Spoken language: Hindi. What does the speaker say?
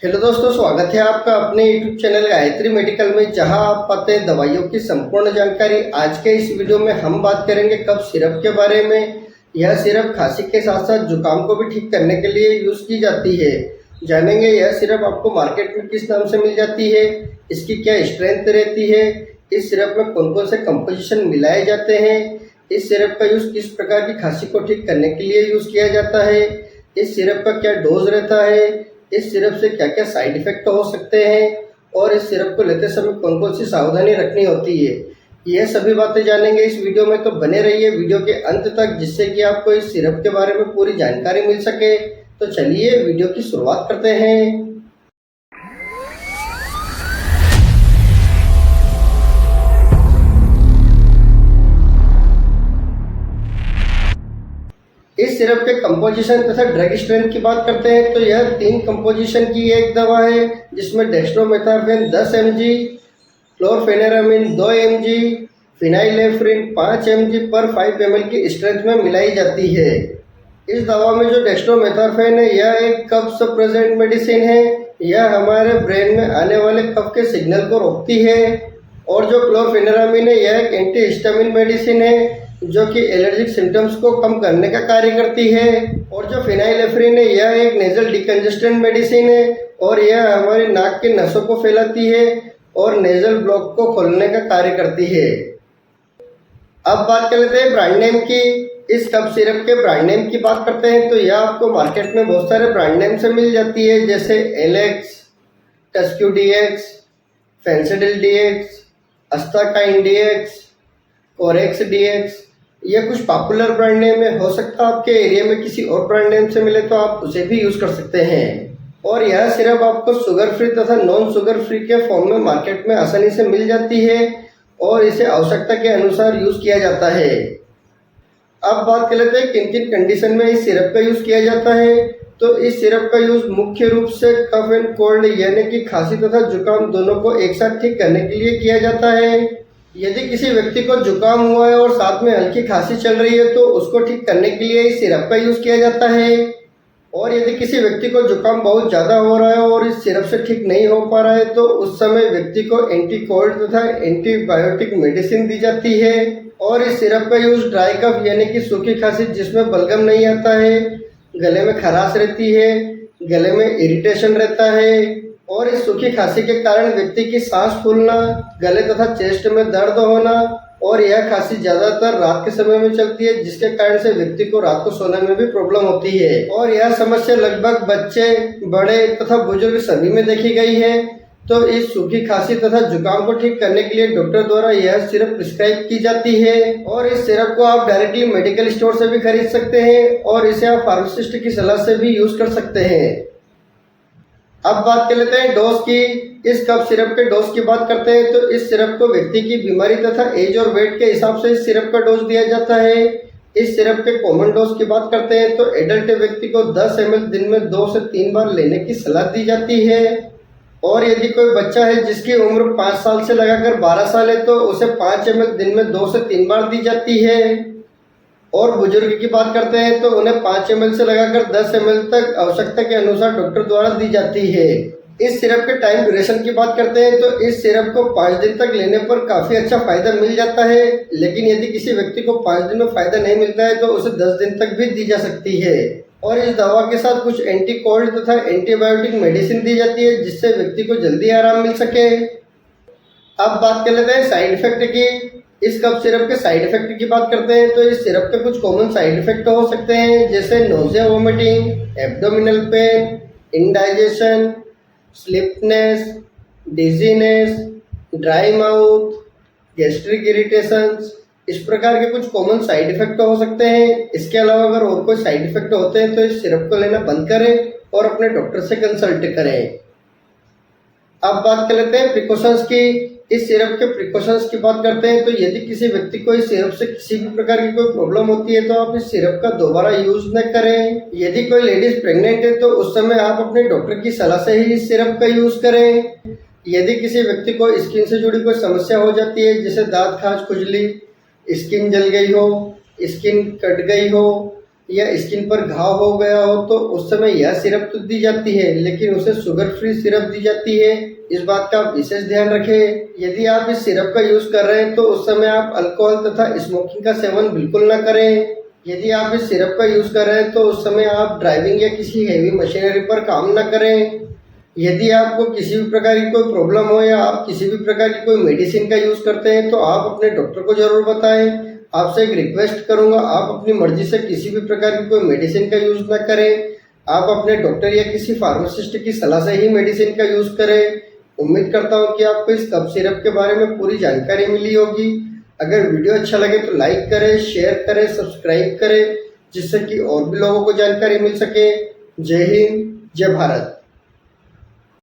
हेलो दोस्तों, स्वागत है आपका अपने यूट्यूब चैनल गायत्री मेडिकल में, जहां आप पाते हैं दवाइयों की संपूर्ण जानकारी। आज के इस वीडियो में हम बात करेंगे कफ सिरप के बारे में। यह सिरप खांसी के साथ साथ जुकाम को भी ठीक करने के लिए यूज की जाती है। जानेंगे यह सिरप आपको मार्केट में किस नाम से मिल जाती है, इसकी क्या स्ट्रेंथ रहती है, इस सिरप में कौन कौन से कंपोजिशन मिलाए जाते हैं, इस सिरप का यूज किस प्रकार की खांसी को ठीक करने के लिए यूज किया जाता है, इस सिरप का क्या डोज रहता है, इस सिरप से क्या क्या साइड इफेक्ट हो सकते हैं और इस सिरप को लेते समय कौन कौन सी सावधानी रखनी होती है। यह सभी बातें जानेंगे इस वीडियो में, तो बने रहिए वीडियो के अंत तक, जिससे कि आपको इस सिरप के बारे में पूरी जानकारी मिल सके। तो चलिए वीडियो की शुरुआत करते हैं। इस सिरप के कंपोजिशन तथा ड्रग स्ट्रेंथ की बात करते हैं तो यह 3 कंपोजिशन की एक दवा है, जिसमें डेक्स्ट्रोमेथार्फेन 10 mg, क्लोरफेनेरामिन 2 mg, फिनाइलेफ्रिन 5 mg पर 5 ml की स्ट्रेंथ में मिलाई जाती है। इस दवा में जो डेक्स्ट्रोमेथार्फेन है यह एक कफ सप्रेसेंट मेडिसिन है। यह हमारे ब्रेन में आने वाले कफ के सिग्नल को रोकती है। और जो क्लोरफेनेरामिन है यह एक एंटी हिस्टामिन मेडिसिन है, जो कि एलर्जिक सिम्टम्स को कम करने का कार्य करती है। और जो फिनाइलेफ्रिन है यह एक नेजल डिकंजेस्टेंट मेडिसिन है और यह हमारी नाक की नसों को फैलाती है और नेजल ब्लॉक को खोलने का कार्य करती है। अब बात कर लेते हैं ब्रांड नेम की। इस कफ सिरप के ब्रांड नेम की बात करते हैं तो यह आपको मार्केट में बहुत सारे ब्रांड नेम से मिल जाती है, जैसे Alex, Tusq DX, Phensedyl DX, अस्ताकाइन डीएक्स, कोरेक्स डीएक्स। ये कुछ पॉपुलर ब्रांड नेम है। हो सकता है आपके एरिया में किसी और ब्रांड नेम से मिले तो आप उसे भी यूज कर सकते हैं। और यह सिरप आपको शुगर फ्री तथा नॉन शुगर फ्री के फॉर्म में मार्केट में आसानी से मिल जाती है और इसे आवश्यकता के अनुसार यूज किया जाता है। अब बात कर लेते हैं किन किन कंडीशन में इस सिरप का यूज किया जाता है। तो इस सिरप का यूज मुख्य रूप से कफ एंड कोल्ड यानी कि खांसी तथा जुकाम दोनों को एक साथ ठीक करने के लिए किया जाता है। यदि किसी व्यक्ति को जुकाम हुआ है और साथ में हल्की खांसी चल रही है तो उसको ठीक करने के लिए इस सिरप का यूज किया जाता है। और यदि किसी व्यक्ति को जुकाम बहुत ज़्यादा हो रहा है और इस सिरप से ठीक नहीं हो पा रहा है तो उस समय व्यक्ति को एंटी कोल्ड तथा एंटीबायोटिक मेडिसिन दी जाती है। और इस सिरप का यूज ड्राई कफ यानी कि सूखी खांसी जिसमें बलगम नहीं आता है, गले में खराश रहती है, गले में इरिटेशन रहता है और इस सूखी खांसी के कारण व्यक्ति की सांस फूलना, गले तथा चेस्ट में दर्द होना, और यह खांसी ज्यादातर रात के समय में चलती है, जिसके कारण से व्यक्ति को रात को सोने में भी प्रॉब्लम होती है। और यह समस्या लगभग बच्चे, बड़े तथा बुजुर्ग सभी में देखी गई है। तो इस सूखी खांसी तथा जुकाम को ठीक करने के लिए डॉक्टर द्वारा यह सिरप प्रिस्क्राइब की जाती है। और इस सिरप को आप डायरेक्टली मेडिकल स्टोर से भी खरीद सकते हैं और इसे आप फार्मासिस्ट की सलाह से भी यूज कर सकते हैं। अब बात कर लेते हैं डोज की। इस कफ सिरप के डोज की बात करते हैं तो इस सिरप को व्यक्ति की बीमारी तथा एज और वेट के हिसाब से इस सिरप का डोज दिया जाता है। इस सिरप के कॉमन डोज की बात करते हैं तो एडल्ट व्यक्ति को 10 ml दिन में 2 से 3 बार लेने की सलाह दी जाती है। और यदि कोई बच्चा है जिसकी उम्र 5 साल से लगाकर 12 साल है तो उसे 5 ml दिन में 2 से 3 बार दी जाती है। और बुजुर्ग की बात करते हैं तो उन्हें 5 ml से लगाकर 10 ml तक आवश्यकता के अनुसार डॉक्टर द्वारा दी जाती है। इस सिरप के टाइम ड्यूरेशन की बात करते हैं तो इस सिरप को 5 दिन तक लेने पर काफी अच्छा फायदा मिल जाता है, लेकिन यदि किसी व्यक्ति को 5 दिन में फायदा नहीं मिलता है तो उसे 10 दिन तक भी दी जा सकती है। और इस दवा के साथ कुछ एंटी कोल्ड तथा एंटीबायोटिक मेडिसिन दी जाती है, जिससे व्यक्ति को जल्दी आराम मिल सके। अब बात कर लेते हैं साइड इफेक्ट की। इस कफ सिरप के साइड इफेक्ट की बात करते हैं तो इस सिरप के कुछ कॉमन साइड इफेक्ट हो सकते हैं, जैसे nausea, vomiting, abdominal pain, indigestion, sleepiness, dizziness, dry mouth, gastric irritations. इस प्रकार के कुछ कॉमन साइड इफेक्ट हो सकते हैं। इसके अलावा अगर और कोई साइड इफेक्ट होते हैं तो इस सिरप को लेना बंद करें और अपने डॉक्टर से कंसल्ट करें। अब बात कर लेते हैं प्रिकॉशंस की। इस सिरप के प्रिकॉशंस की बात करते हैं तो यदि किसी व्यक्ति को इस सिरप से किसी भी प्रकार की कोई प्रॉब्लम होती है तो आप इस सिरप का दोबारा यूज न करें। यदि कोई लेडीज प्रेग्नेंट है तो उस समय आप अपने डॉक्टर की सलाह से ही इस सिरप का यूज करें। यदि किसी व्यक्ति को स्किन से जुड़ी कोई समस्या हो जाती है, जैसे दांत, खाज, खुजली, स्किन जल गई हो, स्किन कट गई हो, या स्किन पर घाव हो गया हो तो उस समय यह सिरप तो दी जाती है, लेकिन उसे शुगर फ्री सिरप दी जाती है। इस बात का आप विशेष ध्यान रखें। यदि आप इस सिरप का यूज कर रहे हैं तो उस समय आप अल्कोहल तथा स्मोकिंग का सेवन बिल्कुल ना करें। यदि आप इस सिरप का यूज कर रहे हैं तो उस समय आप ड्राइविंग या किसी हेवी मशीनरी पर काम ना करें। यदि आपको किसी भी प्रकार की कोई प्रॉब्लम हो या आप किसी भी प्रकार की कोई मेडिसिन का यूज करते हैं तो आप अपने डॉक्टर को जरूर बताएं। आपसे एक रिक्वेस्ट करूंगा, आप अपनी मर्जी से किसी भी प्रकार की कोई मेडिसिन का यूज ना करें। आप अपने डॉक्टर या किसी फार्मासिस्ट की सलाह से ही मेडिसिन का यूज करें। उम्मीद करता हूं कि आपको इस कफ सिरप के बारे में पूरी जानकारी मिली होगी। अगर वीडियो अच्छा लगे तो लाइक करें, शेयर करें, सब्सक्राइब करें, जिससे कि और भी लोगों को जानकारी मिल सके। जय हिंद, जय भारत।